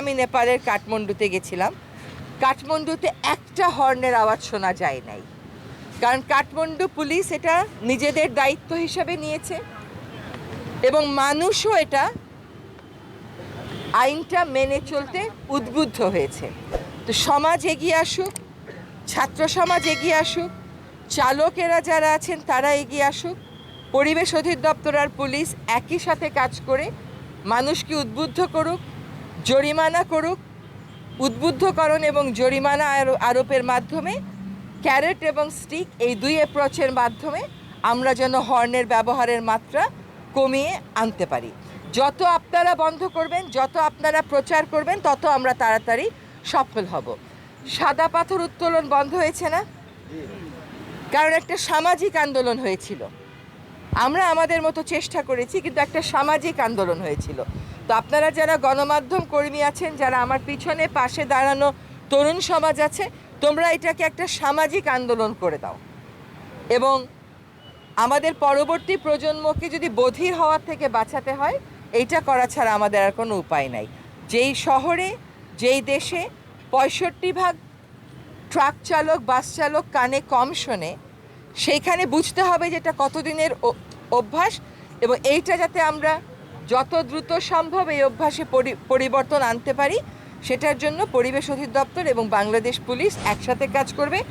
আমি নেপালের কাঠমান্ডুতে গেছিলাম। কাঠমান্ডুতে একটা হর্নের আওয়াজ শোনা যায় নাই, কারণ কাঠমান্ডু পুলিশ এটা নিজেদের দায়িত্ব হিসেবে নিয়েছে এবং মানুষও এটা আইনটা মেনে চলতে উদ্বুদ্ধ হয়েছে। তো সমাজ এগিয়ে আসুক, ছাত্র সমাজ এগিয়ে আসুক, চালকেরা যারা আছেন তারা এগিয়ে আসুক, পরিবেশ অধিদপ্তর আর পুলিশ একই সাথে কাজ করে মানুষকে উদ্বুদ্ধ করুক, জরিমানা করুক। উদ্বুদ্ধকরণ এবং জরিমানা আরোপের মাধ্যমে ক্যারেট এবং স্টিক এই দুই অ্যাপ্রোচের মাধ্যমে আমরা যেন হর্নের ব্যবহারের মাত্রা কমিয়ে আনতে পারি। যত আপনারা বন্ধ করবেন, যত আপনারা প্রচার করবেন, তত আমরা তাড়াতাড়ি সফল হব। সাদা পাথর উত্তোলন বন্ধ হয়েছে না, কারণ একটা সামাজিক আন্দোলন হয়েছিল। আমরা আমাদের মতো চেষ্টা করেছি, কিন্তু একটা সামাজিক আন্দোলন হয়েছিল। তো আপনারা যারা গণমাধ্যম কর্মী আছেন, যারা আমার পিছনে পাশে দাঁড়ানো তরুণ সমাজ আছে, তোমরা এটাকে একটা সামাজিক আন্দোলন করে দাও এবং আমাদের পরবর্তী প্রজন্মকে যদি বধির হওয়ার থেকে বাঁচাতে হয়, এইটা করা ছাড়া আমাদের আর কোনো উপায় নাই। যেই শহরে, যেই দেশে 65% ট্রাক চালক, বাস চালক কানে কম শোনে, সেইখানে বুঝতে হবে যে এটা কতদিনের অভ্যাস এবং এইটা যাতে আমরা যত দ্রুত সম্ভব এই অভ্যাসে পরিবর্তন আনতে পারি, সেটার জন্য পরিবেশ অধিদপ্তর এবং বাংলাদেশ পুলিশ একসাথে কাজ করবে।